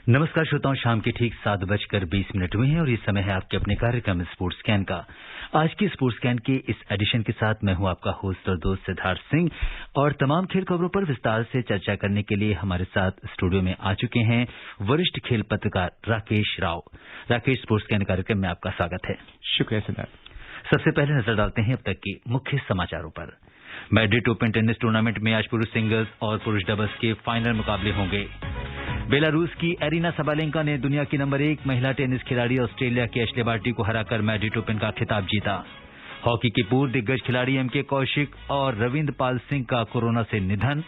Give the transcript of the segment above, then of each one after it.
नमस्कार श्रोताओं, शाम के ठीक 7:20 हुए हैं और ये समय है आपके अपने कार्यक्रम स्पोर्ट्स स्कैन का। आज की स्पोर्ट्स स्कैन के इस एडिशन के साथ मैं हूं आपका होस्ट और दोस्त सिद्धार्थ सिंह और तमाम खेल खबरों पर विस्तार से चर्चा करने के लिए हमारे साथ स्टूडियो में आ चुके हैं वरिष्ठ खेल पत्रकार राकेश राव। राकेश, स्पोर्ट्स स्कैन कार्यक्रम में आपका स्वागत है। शुक्रिया सिद्धार्थ। सबसे पहले नजर डालते हैं अब तक के मुख्य समाचारों पर। मैड्रिड ओपन टेनिस टूर्नामेंट में आज पुरुष सिंगल्स और पुरुष डबल्स के फाइनल मुकाबले होंगे। बेलारूस की एरिना सबालेंका ने दुनिया की नंबर 1 महिला टेनिस खिलाड़ी ऑस्ट्रेलिया की एश्ले बार्टी को हराकर मैड्रिड ओपन का खिताब जीता। हॉकी के पूर्व दिग्गज खिलाड़ी एम के कौशिक और रविंद्र पाल सिंह का कोरोना से निधन।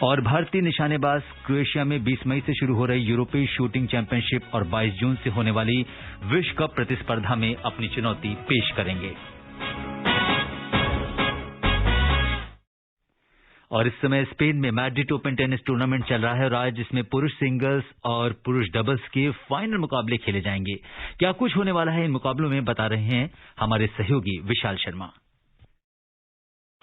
और भारतीय निशानेबाज क्रोएशिया में 20 मई से शुरू हो रही यूरोपीय शूटिंग चैंपियनशिप और 22 जून से होने वाली विश्व कप प्रतिस्पर्धा में अपनी चुनौती पेश करेंगे। और इस समय स्पेन में मैड्रिड ओपन टेनिस टूर्नामेंट चल रहा है और आज इसमें पुरुष सिंगल्स और पुरुष डबल्स के फाइनल मुकाबले खेले जाएंगे। क्या कुछ होने वाला है इन मुकाबलों में, बता रहे हैं हमारे सहयोगी विशाल शर्मा।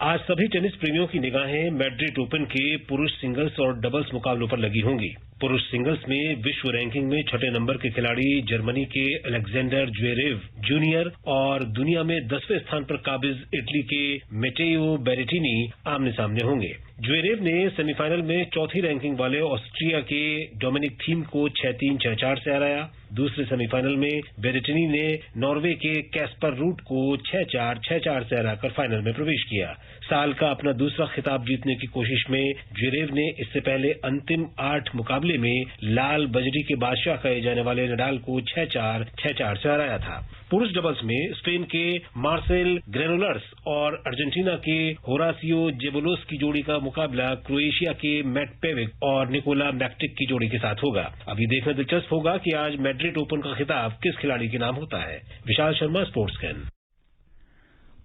आज सभी टेनिस प्रेमियों की निगाहें मैड्रिड ओपन के पुरुष सिंगल्स और डबल्स मुकाबलों पर लगी होंगी। पुरुष सिंगल्स में विश्व रैंकिंग में 6 नंबर के खिलाड़ी जर्मनी के अलेक्जेंडर ज्वेरेव जूनियर और दुनिया में 10वें स्थान पर काबिज इटली के मेटेओ बेरेटिनी आमने सामने होंगे। ज्वेरेव ने सेमीफाइनल में चौथी रैंकिंग वाले ऑस्ट्रिया के डोमिनिक थीम को 6-3, 6-4 से हराया। दूसरे सेमीफाइनल में बेरेटिनी ने नॉर्वे के कैस्पर रूट को 6-4, 6-4 से हराकर फाइनल में प्रवेश किया। साल का अपना दूसरा खिताब जीतने की कोशिश में ज्वेरेव ने इससे पहले अंतिम 8 मुकाबले में लाल बजरी के बादशाह कहे जाने वाले नडाल को 6-4, 6-4 से हराया था। पुरुष डबल्स में स्पेन के मार्सेल ग्रेनोलर्स और अर्जेंटीना के होरासियो जेबोलोस की जोड़ी का मुकाबला क्रोएशिया के मैट पेविक और निकोला मैक्टिक की जोड़ी के साथ होगा। अभी देखना दिलचस्प होगा कि आज मैड्रिड ओपन का खिताब किस खिलाड़ी के नाम होता है। Vishal Sharma, sports scan.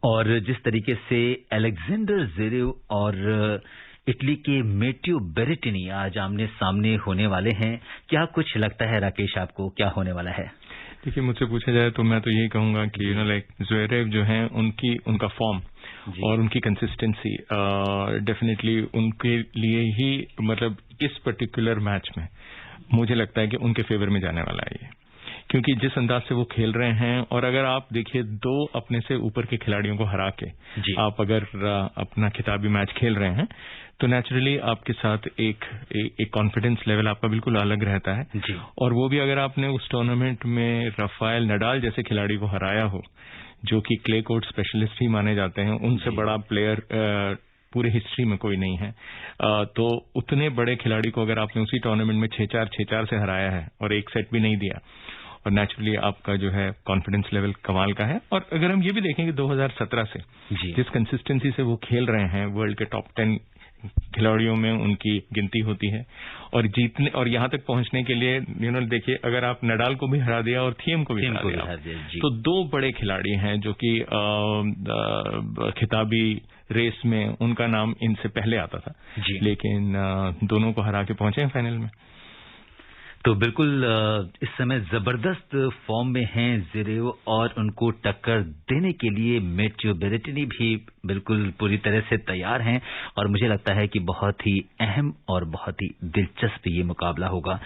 और जिस तरीके से अलेक्जेंडर ज्वेरेव और इटली के मेटेओ बेरेटिनी आज आमने सामने होने वाले हैं, क्या कुछ लगता है राकेश आपको क्या होने वाला है? देखिए, मुझसे पूछा जाए तो मैं तो यही कहूंगा कि लाइक ज्वेरेव जो है उनका फॉर्म और उनकी कंसिस्टेंसी डेफिनेटली उनके लिए ही, मतलब इस पर्टिकुलर मैच में मुझे लगता है कि उनके फेवर में जाने वाला है ये, क्योंकि जिस अंदाज से वो खेल रहे हैं और अगर आप देखिए 2 अपने से ऊपर के खिलाड़ियों को हरा के आप अगर अपना खिताबी मैच खेल रहे हैं तो नेचुरली आपके साथ एक कॉन्फिडेंस लेवल आपका बिल्कुल अलग रहता है जी। और वो भी अगर आपने उस टूर्नामेंट में राफेल नडाल जैसे खिलाड़ी को हराया हो, जो कि क्ले कोर्ट स्पेशलिस्ट ही माने जाते हैं, उनसे बड़ा प्लेयर पूरे हिस्ट्री में कोई नहीं है, तो उतने बड़े खिलाड़ी को अगर आपने उसी टूर्नामेंट में 6-4, 6-4 से हराया है और एक सेट भी नहीं दिया, और नेचुरली आपका जो है कॉन्फिडेंस लेवल कमाल का है। और अगर हम ये भी देखें कि 2017 से जिस कंसिस्टेंसी से वो खेल रहे हैं, वर्ल्ड के टॉप 10 खिलाड़ियों में उनकी गिनती होती है और जीतने और यहां तक पहुंचने के लिए देखिए, अगर आप नडाल को भी हरा दिया और थीम को भी हरा दिया तो 2 बड़े खिलाड़ी हैं जो कि खिताबी रेस में उनका नाम इनसे पहले आता था, लेकिन दोनों को हरा के पहुंचे हैं फाइनल में। तो बिल्कुल इस समय जबरदस्त फॉर्म में हैं ज्वेरेव और उनको टक्कर देने के लिए मेटेओ बेरेटिनी भी बिल्कुल पूरी तरह से तैयार हैं और मुझे लगता है कि बहुत ही अहम और बहुत ही दिलचस्प ये मुकाबला होगा।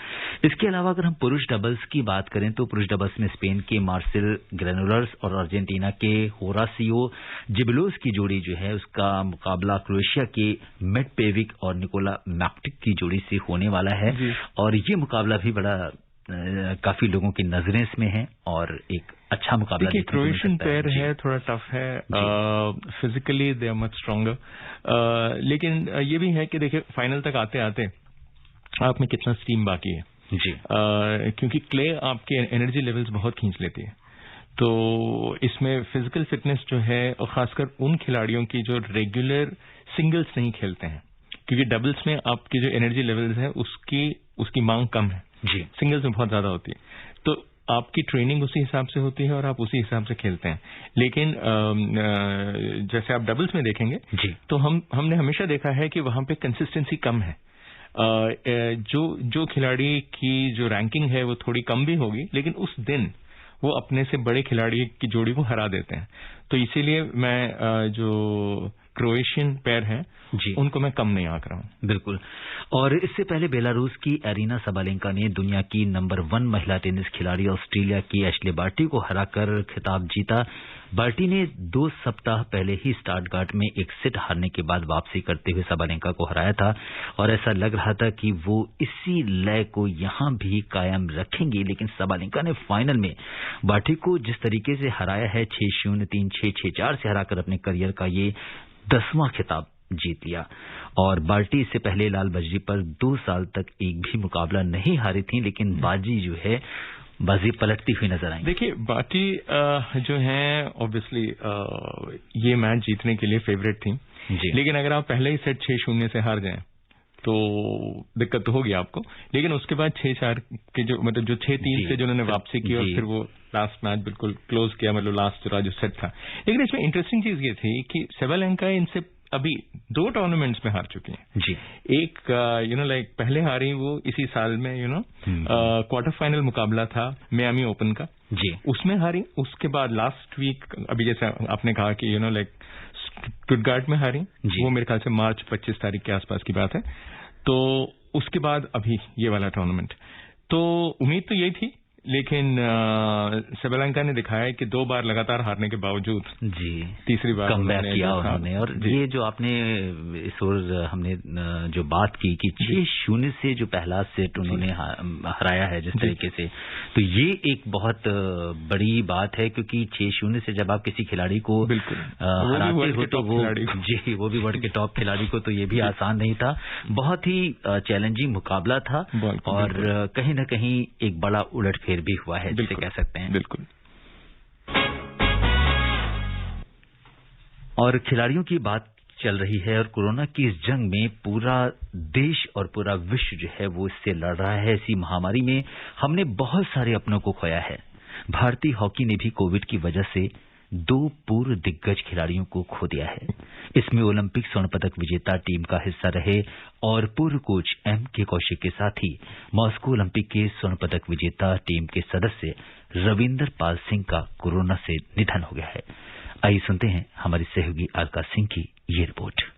इसके अलावा अगर हम पुरुष डबल्स की बात करें तो पुरुष डबल्स में स्पेन के मार्सेल ग्रेनोलर्स और अर्जेंटीना के होरासियो जेबोलोस की जोड़ी जो है उसका मुकाबला क्रोएशिया के मैट पेविक और निकोला मैक्टिक की जोड़ी से होने वाला है और ये मुकाबला भी बड़ा काफी लोगों की नजरें इसमें है और एक अच्छा मुकाबला देखिए, क्रोएशियन पेयर है, थोड़ा टफ है, physically they are much stronger, लेकिन ये भी है कि देखिए फाइनल तक आते आते आप में कितना स्टीम बाकी है जी, क्योंकि क्ले आपके एनर्जी लेवल्स बहुत खींच लेती है, तो इसमें फिजिकल फिटनेस जो है और खासकर उन खिलाड़ियों की जो रेगुलर सिंगल्स नहीं खेलते हैं, क्योंकि डबल्स में आपकी जो एनर्जी लेवल्स है उसकी मांग कम है जी, सिंगल्स में बहुत ज्यादा होती है, तो आपकी ट्रेनिंग उसी हिसाब से होती है और आप उसी हिसाब से खेलते हैं। लेकिन जैसे आप डबल्स में देखेंगे जी, तो हमने हमेशा देखा है कि वहां पे कंसिस्टेंसी कम है, जो खिलाड़ी की जो रैंकिंग है वो थोड़ी कम भी होगी, लेकिन उस दिन वो अपने से बड़े खिलाड़ी की जोड़ी को हरा देते हैं। तो इसीलिए मैं जो क्रोएशियन पैर है जी, उनको मैं कम नहीं आंक रहा हूं। बिल्कुल। और इससे पहले बेलारूस की एरिना सबालेंका ने दुनिया की नंबर 1 महिला टेनिस खिलाड़ी ऑस्ट्रेलिया की एशले बार्टी को हराकर खिताब जीता। बार्टी ने 2 सप्ताह पहले ही स्टटगार्ट में एक सेट हारने के बाद वापसी करते हुए सबालेंका को हराया था और ऐसा लग रहा था कि वो इसी लय को यहां भी कायम रखेंगी, लेकिन सबालेंका ने फाइनल में बार्टी को जिस तरीके से हराया है 6-0, 3-6, 6-4 से हराकर अपने करियर का ये 10वां खिताब जीत लिया। और बार्टी इससे पहले लाल बजरी पर 2 साल तक एक भी मुकाबला नहीं हारी थी, लेकिन बाजी जो है बाजी पलटती हुई नजर आई। देखिए बार्टी जो है ऑब्वियसली ये मैच जीतने के लिए फेवरेट थी, लेकिन अगर आप पहले ही सेट 6-0 से हार जाएं तो दिक्कत तो होगी आपको। लेकिन उसके बाद 6-4 के जो मतलब जो 6-3 से जो उन्होंने वापसी की और फिर वो लास्ट मैच बिल्कुल क्लोज किया, मतलब लास्ट जो सेट था। लेकिन इसमें इंटरेस्टिंग चीज ये थी कि सबालेंका इनसे अभी 2 टूर्नामेंट्स में हार चुकी हैं जी। एक लाइक पहले हारी वो इसी साल में क्वार्टर फाइनल मुकाबला था मियामी ओपन का जी, उसमें हारी। उसके बाद लास्ट वीक अभी जैसे आपने कहा कि लाइक स्टटगार्ट में हारी, वो मेरे ख्याल से मार्च 25 तारीख के आसपास की बात है। तो उसके बाद अभी ये वाला टूर्नामेंट, तो उम्मीद तो यही थी, लेकिन सबालेंका ने दिखाया कि 2 बार लगातार हारने के बावजूद जी तीसरी बार कमबैक किया उन्होंने। और ये जो आपने इस ओर हमने जो बात की कि 6-0 से जो पहला सेट उन्होंने हराया है जिस तरीके से, तो ये एक बहुत बड़ी बात है, क्योंकि 6-0 से जब आप किसी खिलाड़ी को हराते हो तो वो जी वो भी वर्ल्ड के टॉप खिलाड़ी को, तो ये भी आसान नहीं था, बहुत ही चैलेंजिंग मुकाबला था और कहीं न कहीं एक बड़ा उलटफेर भी हुआ है जिसे कह सकते हैं। बिल्कुल। और खिलाड़ियों की बात चल रही है और कोरोना की इस जंग में पूरा देश और पूरा विश्व जो है वो इससे लड़ रहा है। इसी महामारी में हमने बहुत सारे अपनों को खोया है। भारतीय हॉकी ने भी कोविड की वजह से 2 पूर्व दिग्गज खिलाड़ियों को खो दिया है। इसमें ओलंपिक स्वर्ण पदक विजेता टीम का हिस्सा रहे और पूर्व कोच M.K. कौशिक के साथ ही मॉस्को ओलंपिक के स्वर्ण पदक विजेता टीम के सदस्य रविंदर पाल सिंह का कोरोना से निधन हो गया है। आइए सुनते हैं हमारी सहयोगी अलका सिंह की ये रिपोर्ट।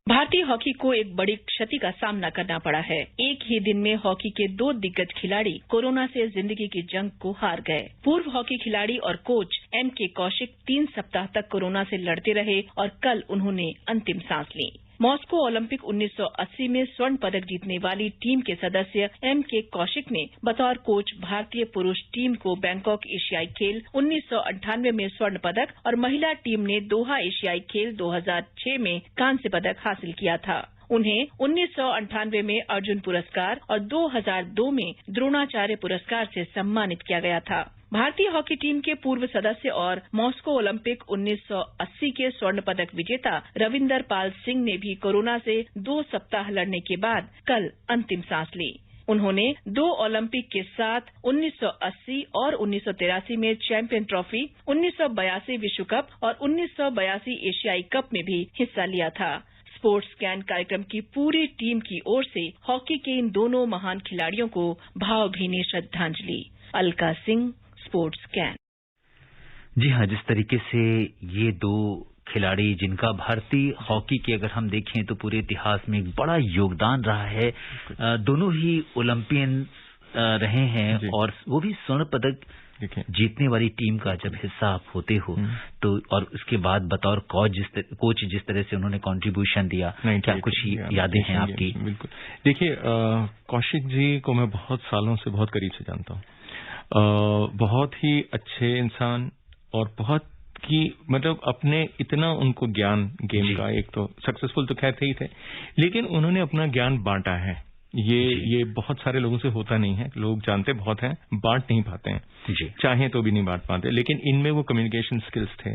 भारतीय हॉकी को एक बड़ी क्षति का सामना करना पड़ा है। एक ही दिन में हॉकी के 2 दिग्गज खिलाड़ी कोरोना से जिंदगी की जंग को हार गए। पूर्व हॉकी खिलाड़ी और कोच M.K. कौशिक 3 सप्ताह तक कोरोना से लड़ते रहे और कल उन्होंने अंतिम सांस ली। मॉस्को ओलंपिक 1980 में स्वर्ण पदक जीतने वाली टीम के सदस्य M.K. कौशिक ने बतौर कोच भारतीय पुरुष टीम को बैंकॉक एशियाई खेल 1998 में स्वर्ण पदक और महिला टीम ने दोहा एशियाई खेल 2006 में कांस्य पदक हासिल किया था। उन्हें 1998 में अर्जुन पुरस्कार और 2002 में द्रोणाचार्य पुरस्कार से सम्मानित किया गया था। भारतीय हॉकी टीम के पूर्व सदस्य और मॉस्को ओलंपिक 1980 के स्वर्ण पदक विजेता रविंदर पाल सिंह ने भी कोरोना से 2 सप्ताह लड़ने के बाद कल अंतिम सांस ली। उन्होंने 2 ओलंपिक के साथ 1980 और 1983 में चैंपियन ट्रॉफी, 1982 विश्व कप और 1982 एशियाई कप में भी हिस्सा लिया था। स्पोर्ट्स स्कैन कार्यक्रम की पूरी टीम की ओर से हॉकी के इन दोनों महान खिलाड़ियों को भावभीनी श्रद्धांजलि। Alka Singh, sports scan. जी हाँ, जिस तरीके से ये 2 खिलाड़ी जिनका भारतीय हॉकी के अगर हम देखें तो पूरे इतिहास में एक बड़ा योगदान रहा है, दोनों ही ओलंपियन रहे हैं और वो भी स्वर्ण पदक जीतने वाली टीम का जब हिस्सा आप होते हो तो, और उसके बाद बतौर कोच जिस तरह से उन्होंने कंट्रीब्यूशन दिया, क्या कुछ यादें हैं आपकी? बिल्कुल। देखिए कौशिक जी को मैं बहुत सालों से बहुत करीब से जानता हूँ। बहुत ही अच्छे इंसान और बहुत की मतलब अपने इतना उनको ज्ञान गेम का, एक तो सक्सेसफुल तो खैर थे ही थे, लेकिन उन्होंने अपना ज्ञान बांटा है। ये बहुत सारे लोगों से होता नहीं है। लोग जानते बहुत हैं, बांट नहीं पाते हैं, चाहे तो भी नहीं बांट पाते। लेकिन इनमें वो कम्युनिकेशन स्किल्स थे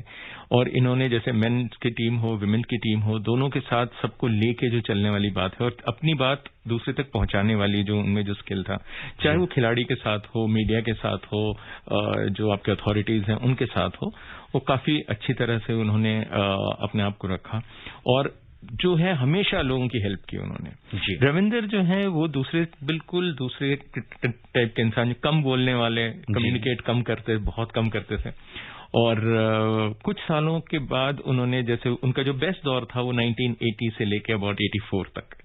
और इन्होंने जैसे मेन की टीम हो, विमेन की टीम हो, दोनों के साथ सबको लेके जो चलने वाली बात है और अपनी बात दूसरे तक पहुंचाने वाली जो उनमें जो स्किल था, चाहे वो खिलाड़ी के साथ हो, मीडिया के साथ हो, जो आपके अथॉरिटीज हैं उनके साथ हो, वो काफी अच्छी तरह से उन्होंने अपने आप को रखा और जो है हमेशा लोगों की हेल्प की उन्होंने। रविंदर जो है वो बिल्कुल दूसरे टाइप के इंसान, कम बोलने वाले, कम्युनिकेट कम करते, बहुत कम करते थे और कुछ सालों के बाद उन्होंने, जैसे उनका जो बेस्ट दौर था वो 1980 से लेके अबाउट 84 तक,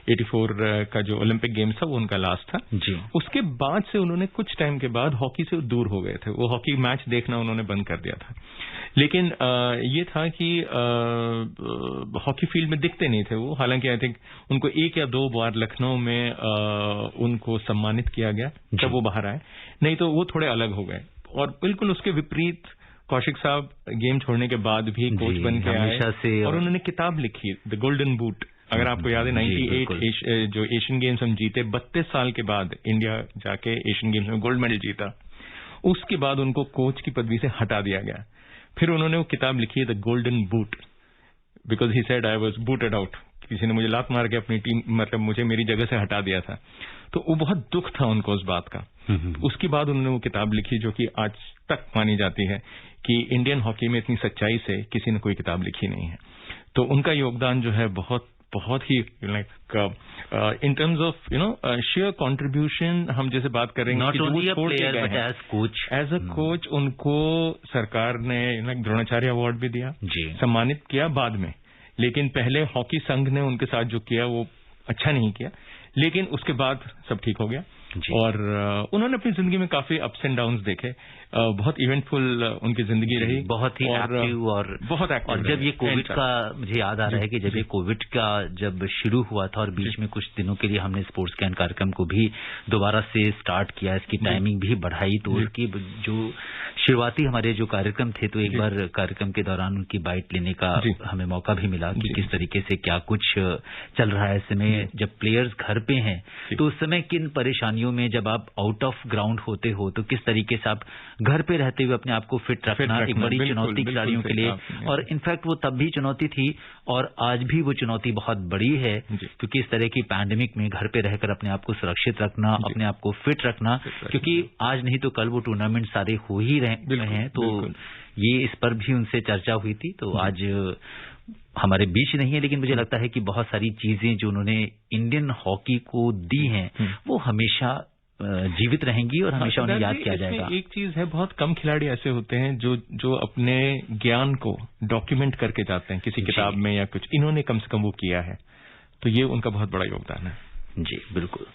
84 का जो ओलंपिक गेम्स था वो उनका लास्ट था जी। उसके बाद से उन्होंने कुछ टाइम के बाद हॉकी से दूर हो गए थे, वो हॉकी मैच देखना उन्होंने बंद कर दिया था। लेकिन ये था कि हॉकी फील्ड में दिखते नहीं थे वो, हालांकि आई थिंक उनको 1 या 2 बार लखनऊ में उनको सम्मानित किया गया जब वो बाहर आए, नहीं तो वो थोड़े अलग हो गए। और बिल्कुल उसके विपरीत कौशिक साहब गेम छोड़ने के बाद भी कोच बन के आए और उन्होंने किताब लिखी द गोल्डन बूट। अगर आपको याद है 98 जो एशियन गेम्स हम जीते, 32 साल के बाद इंडिया जाके एशियन गेम्स में गोल्ड मेडल जीता, उसके बाद उनको कोच की पदवी से हटा दिया गया। फिर उन्होंने वो किताब लिखी है the golden boot, because he said I was booted out, किसी ने मुझे लात मार के अपनी टीम, मतलब मुझे मेरी जगह से हटा दिया था। तो वो बहुत दुख था उनको उस बात का। उसके बाद उन्होंने वो किताब लिखी जो कि आज तक मानी जाती है कि इंडियन हॉकी में इतनी सच्चाई से किसी ने कोई किताब लिखी नहीं है। तो उनका योगदान जो है बहुत बहुत ही like in terms of share contribution, हम जैसे बात करेंगे एज अ कोच उनको सरकार ने द्रोणाचार्य अवार्ड भी दिया, सम्मानित किया बाद में, लेकिन पहले हॉकी संघ ने उनके साथ जो किया वो अच्छा नहीं किया, लेकिन उसके बाद सब ठीक हो गया। और उन्होंने अपनी जिंदगी में काफी अप्स एंड डाउन्स देखे, बहुत इवेंटफुल उनकी जिंदगी रही, बहुत ही एक्टिव और बहुत एक्टिव। और जब ये कोविड का, मुझे याद आ रहा है कि जब ये कोविड का जब शुरू हुआ था और बीच में कुछ दिनों के लिए हमने स्पोर्ट्स कैन कार्यक्रम को भी दोबारा से स्टार्ट किया, इसकी टाइमिंग भी बढ़ाई, तो उसकी जो शुरुआती हमारे जो कार्यक्रम थे, तो एक बार कार्यक्रम के दौरान उनकी बाइट लेने का हमें मौका भी मिला कि किस तरीके से क्या कुछ चल रहा है। इस समय जब प्लेयर्स घर पे हैं तो उस समय किन परेशानियों में, जब आप आउट ऑफ ग्राउंड होते हो तो किस तरीके से आप घर पे रहते हुए अपने आप को फिट रखना एक बड़ी चुनौती खिलाड़ियों के लिए। और इनफैक्ट वो तब भी चुनौती थी और आज भी वो चुनौती बहुत बड़ी है, क्योंकि इस तरह की पैंडेमिक में घर पे रहकर अपने आप को सुरक्षित रखना, अपने आप को फिट रखना, क्योंकि आज नहीं तो कल वो टूर्नामेंट सारे हो ही रहे हैं। तो ये इस पर भी उनसे चर्चा हुई थी। तो आज हमारे बीच नहीं है, लेकिन मुझे लगता है कि बहुत सारी चीजें जो उन्होंने इंडियन हॉकी को दी हैं वो हमेशा जीवित रहेंगी और हमेशा उन्हें याद किया जाएगा। एक चीज है, बहुत कम खिलाड़ी ऐसे होते हैं जो अपने ज्ञान को डॉक्यूमेंट करके जाते हैं किसी किताब में या कुछ, इन्होंने कम से कम वो किया है, तो ये उनका बहुत बड़ा योगदान है। जी बिल्कुल।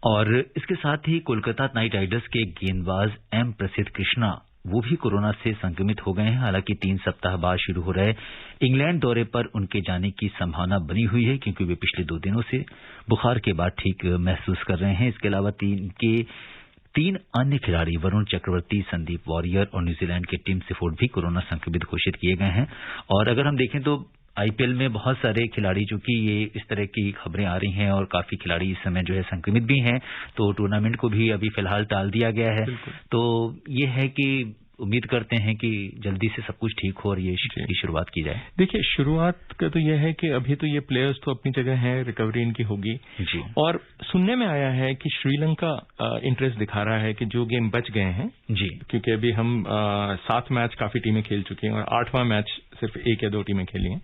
और इसके साथ ही कोलकाता नाइट राइडर्स के गेंदबाज एम प्रसिद्ध कृष्णा वो भी कोरोना से संक्रमित हो गए हैं। हालांकि 3 सप्ताह बाद शुरू हो रहे इंग्लैंड दौरे पर उनके जाने की संभावना बनी हुई है, क्योंकि वे पिछले 2 दिनों से बुखार के बाद ठीक महसूस कर रहे हैं। इसके अलावा 3 अन्य खिलाड़ी वरुण चक्रवर्ती, संदीप वॉरियर और न्यूजीलैंड के टिम सिफोर्ड भी कोरोना संक्रमित घोषित किए गए हैं। और अगर हम देखें तो आईपीएल में बहुत सारे खिलाड़ी, चूंकि ये इस तरह की खबरें आ रही हैं और काफी खिलाड़ी इस समय जो है संक्रमित भी हैं, तो टूर्नामेंट को भी अभी फिलहाल टाल दिया गया है। तो ये है कि उम्मीद करते हैं कि जल्दी से सब कुछ ठीक हो और ये शुरुआत की जाए। देखिए, शुरुआत का तो यह है कि अभी तो ये प्लेयर्स तो अपनी जगह हैं, रिकवरी इनकी होगी जी। और सुनने में आया है कि श्रीलंका इंटरेस्ट दिखा रहा है कि जो गेम बच गए हैं जी, क्योंकि अभी हम 7 मैच काफी टीमें खेल चुकी हैं और 8वां मैच सिर्फ 1 या 2 टीमें खेली हैं,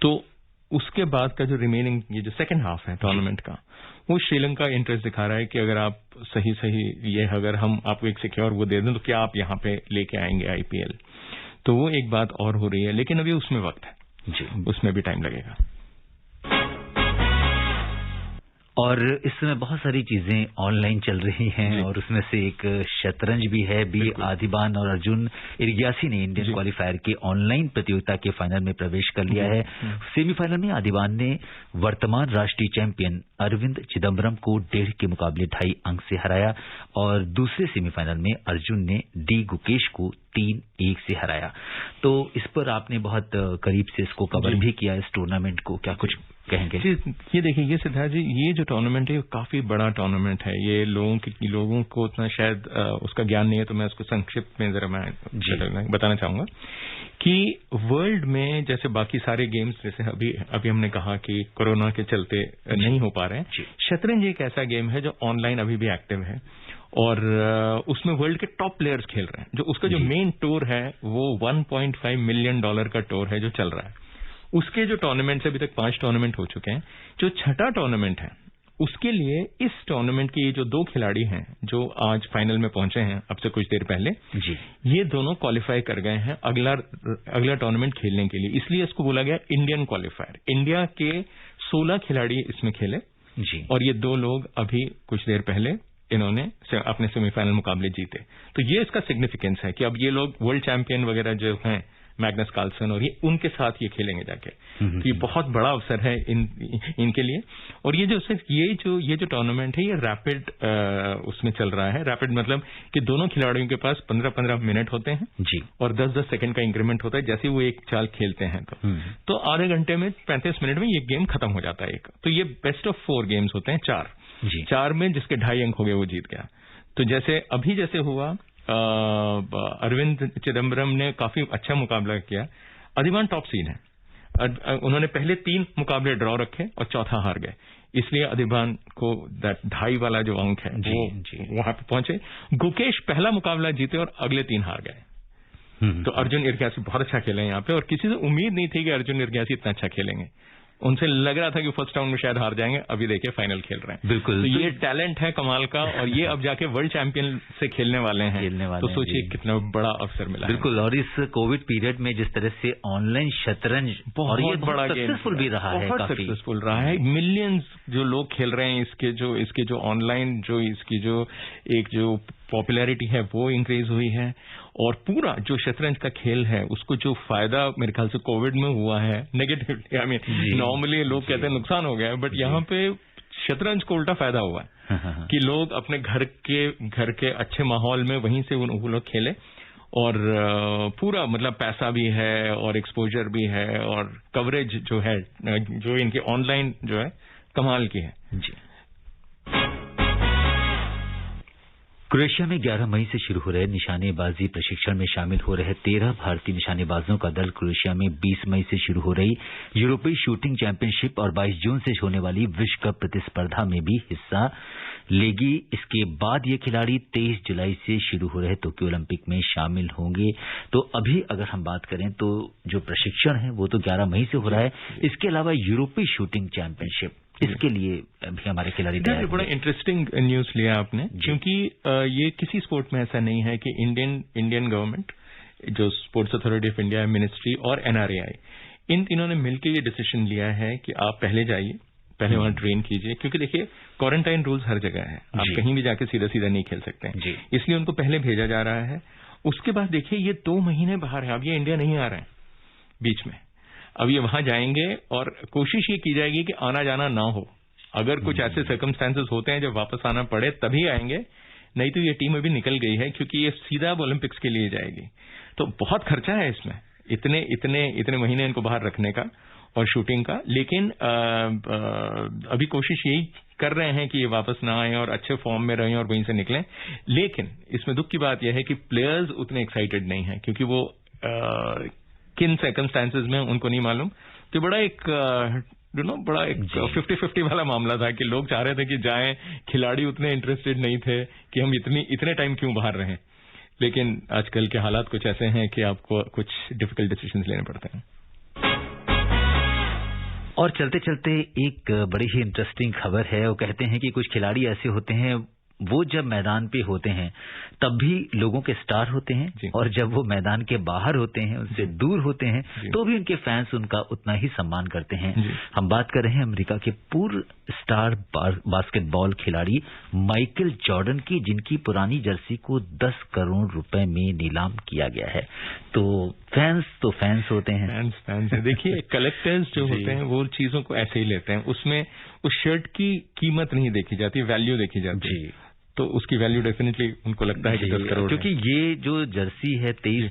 तो उसके बाद का जो रिमेनिंग ये जो सेकंड हाफ है टूर्नामेंट का, वो श्रीलंका इंटरेस्ट दिखा रहा है कि अगर आप सही ये अगर हम आपको एक सिक्योर वो दे दें तो क्या आप यहाँ पे लेके आएंगे आईपीएल। तो वो एक बात और हो रही है, लेकिन अभी उसमें वक्त है जी, उसमें भी टाइम लगेगा। और इस समय बहुत सारी चीजें ऑनलाइन चल रही हैं और उसमें से एक शतरंज भी है। बी आदिबान और अर्जुन इरग्यासी ने इंडियन क्वालिफायर के ऑनलाइन प्रतियोगिता के फाइनल में प्रवेश कर लिया है। सेमीफाइनल में आदिबान ने वर्तमान राष्ट्रीय चैंपियन अरविंद चिदम्बरम को 1.5 के मुकाबले 2.5 अंक से हराया और दूसरे सेमीफाइनल में अर्जुन ने डी गुकेश को 3-1 से हराया। तो इस पर आपने बहुत करीब से इसको कवर भी किया, इस टूर्नामेंट को, क्या कुछ कहेंगे? ये देखिए, ये सिद्धार्थ जी, ये जो टूर्नामेंट है ये काफी बड़ा टूर्नामेंट है। ये लोगों को उतना शायद उसका ज्ञान नहीं है, तो मैं उसको संक्षिप्त में जरा मैं बताना चाहूंगा कि वर्ल्ड में जैसे बाकी सारे गेम्स, जैसे अभी हमने कहा कि कोरोना के चलते नहीं हो पा रहे हैं, शतरंज एक ऐसा गेम है जो ऑनलाइन अभी भी एक्टिव है और उसमें वर्ल्ड के टॉप प्लेयर्स खेल रहे हैं। जो उसका जो मेन टूर है वो $1.5 मिलियन का टूर है जो चल रहा है। उसके जो टूर्नामेंट्स अभी तक 5 टूर्नामेंट हो चुके हैं। जो 6ठा टूर्नामेंट है उसके लिए इस टूर्नामेंट के ये जो 2 खिलाड़ी हैं जो आज फाइनल में पहुंचे हैं अब से कुछ देर पहले जी, ये दोनों क्वालिफाई कर गए हैं अगला टूर्नामेंट खेलने के लिए, इसलिए इसको बोला गया इंडियन क्वालिफायर। इंडिया के 16 खिलाड़ी इसमें खेले जी, और ये 2 लोग अभी कुछ देर पहले इन्होंने अपने सेमीफाइनल मुकाबले जीते। तो ये इसका सिग्निफिकेंस है कि अब ये लोग वर्ल्ड चैंपियन वगैरह जो हैं, मैग्नस कार्लसन और ये उनके साथ ये खेलेंगे जाके। तो ये बहुत बड़ा अवसर है इनके लिए। और ये जो टूर्नामेंट है ये रैपिड उसमें चल रहा है। रैपिड मतलब कि दोनों खिलाड़ियों के पास 15-15 मिनट होते हैं जी, और 10-10 सेकंड का इंक्रीमेंट होता है जैसे वो एक चाल खेलते हैं। तो आधे घंटे में 35 मिनट में ये गेम खत्म हो जाता है एक। तो ये बेस्ट ऑफ 4 गेम्स होते हैं, 4 में जिसके 2.5 अंक हो गए वो जीत गया। तो जैसे हुआ अरविंद चिदम्बरम ने काफी अच्छा मुकाबला किया। अधिमान टॉप सीड है, उन्होंने पहले 3 मुकाबले ड्रॉ रखे और चौथा हार गए, इसलिए अधिमान को 2.5 वाला जो अंक है वो वहां पे पहुंचे। गुकेश पहला मुकाबला जीते और अगले 3 हार गए। तो अर्जुन इर्ग्यासी बहुत अच्छा खेले यहाँ पे और किसी से उम्मीद नहीं थी कि अर्जुन इर्ग्यासी इतना अच्छा खेलेंगे। उनसे लग रहा था कि फर्स्ट राउंड में शायद हार जाएंगे, अभी देखिए फाइनल खेल रहे हैं। बिल्कुल, तो ये टैलेंट है कमाल का और ये अब जाके वर्ल्ड चैंपियन से खेलने वाले हैं। तो सोचिए कितना बड़ा अवसर मिला। बिल्कुल, और इस कोविड पीरियड में जिस तरह से ऑनलाइन शतरंज बहुत बड़ा सक्सेसफुल भी रहा है, बहुत सक्सेसफुल रहा है। मिलियंस जो लोग खेल रहे हैं, इसके जो ऑनलाइन जो पॉपुलैरिटी है वो इंक्रीज हुई है। और पूरा जो शतरंज का खेल है उसको जो फायदा मेरे ख्याल से कोविड में हुआ है नेगेटिव, आई मीन नॉर्मली लोग कहते हैं नुकसान हो गया है, बट यहाँ पे शतरंज को उल्टा फायदा हुआ है कि लोग अपने घर के अच्छे माहौल में वहीं से वो लोग खेले और पूरा मतलब पैसा भी है और एक्सपोजर भी है और कवरेज जो है जो इनकी ऑनलाइन जो है कमाल की है जी। क्रोएशिया में 11 मई से शुरू हो रहे निशानेबाजी प्रशिक्षण में शामिल हो रहे 13 भारतीय निशानेबाजों का दल क्रोएशिया में 20 मई से शुरू हो रही यूरोपीय शूटिंग चैंपियनशिप और 22 जून से होने वाली विश्व कप प्रतिस्पर्धा में भी हिस्सा लेगी। इसके बाद ये खिलाड़ी 23 जुलाई से शुरू हो रहे टोक्यो ओलंपिक में शामिल होंगे। तो अभी अगर हम बात करें तो जो प्रशिक्षण है वो तो 11 मई से हो रहा है। इसके अलावा यूरोपीय शूटिंग चैंपियनशिप, इसके लिए भी हमारे खिलाड़ी बड़ा इंटरेस्टिंग न्यूज लिया आपने, क्योंकि ये किसी स्पोर्ट में ऐसा नहीं है कि इंडियन गवर्नमेंट, जो sports authority of India, ministry और एनआरएआई, इन तीनों ने मिलकर ये डिसीजन लिया है कि आप पहले जाइए, पहले वहां ट्रेन कीजिए, क्योंकि देखिए क्वारंटाइन रूल्स हर जगह है, आप कहीं भी जाके सीधा नहीं खेल सकते हैं, इसलिए उनको पहले भेजा जा रहा है। उसके बाद देखिए ये 2 महीने बाहर है, अब ये इंडिया नहीं आ रहे हैं बीच में, अब ये वहां जाएंगे और कोशिश ये की जाएगी कि आना जाना ना हो। अगर कुछ ऐसे सर्कमस्टेंसेस होते हैं जब वापस आना पड़े तभी आएंगे, नहीं तो ये टीम अभी निकल गई है क्योंकि ये सीधा ओलंपिक्स के लिए जाएगी। तो बहुत खर्चा है इसमें, इतने महीने इनको बाहर रखने का और शूटिंग का, लेकिन अभी कोशिश यही कर रहे हैं कि ये वापस ना आए और अच्छे फॉर्म में रहें और वहीं से निकलें। लेकिन इसमें दुख की बात यह है कि प्लेयर्स उतने एक्साइटेड नहीं है, क्योंकि वो किन सर्कमस्टेंसेस में उनको नहीं मालूम। तो बड़ा एक 50-50 वाला मामला था कि लोग चाह रहे थे कि जाएं, खिलाड़ी उतने इंटरेस्टेड नहीं थे कि हम इतने टाइम क्यों बाहर रहें। लेकिन आजकल के हालात कुछ ऐसे हैं कि आपको कुछ डिफिकल्ट डिसीजंस लेने पड़ते हैं। और चलते चलते एक बड़ी ही इंटरेस्टिंग खबर है। वो कहते हैं कि कुछ खिलाड़ी ऐसे होते हैं, वो जब मैदान पे होते हैं तब भी लोगों के स्टार होते हैं, और जब वो मैदान के बाहर होते हैं, उनसे दूर होते हैं, तो भी उनके फैंस उनका उतना ही सम्मान करते हैं। हम बात कर रहे हैं अमेरिका के पूर्व स्टार बास्केटबॉल खिलाड़ी माइकल जॉर्डन की, जिनकी पुरानी जर्सी को 10 करोड़ रुपए में नीलाम किया गया है। तो फैंस होते हैं, फैंस देखिए कलेक्टर्स जो होते हैं वो चीजों को ऐसे ही लेते हैं, उसमें उस शर्ट की कीमत नहीं देखी जाती, वैल्यू देखी जाती है। तो उसकी वैल्यू डेफिनेटली उनको लगता है कि 10 करोड़, क्योंकि ये जो जर्सी है 23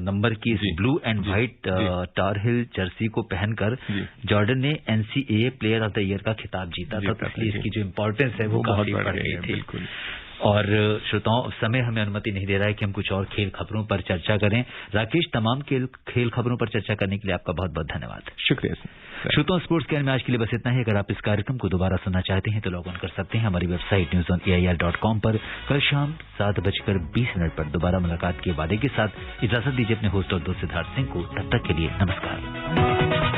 नंबर की blue and white tar hill Jersey को पहनकर जॉर्डन ने NCAA player of the year का खिताब जीता था, इसलिए इसकी जो इम्पोर्टेंस है वो काफी बढ़ गई थी। बिल्कुल। और श्रोताओं, समय हमें अनुमति नहीं दे रहा है कि हम कुछ और खेल खबरों पर चर्चा करें। राकेश, तमाम खेल खबरों पर चर्चा करने के लिए आपका बहुत बहुत धन्यवाद। शुक्रिया। श्रोताओं, स्पोर्ट्स कैन में आज के लिए बस इतना ही। अगर आप इस कार्यक्रम को दोबारा सुनना चाहते हैं तो लॉग ऑन कर सकते हैं हमारी वेबसाइट newsonair.com पर। कल शाम 7:20 पर दोबारा मुलाकात के वादे के साथ इजाजत दीजिए अपने होस्ट और दोस्त सिद्धार्थ सिंह को। तब तक के लिए नमस्कार।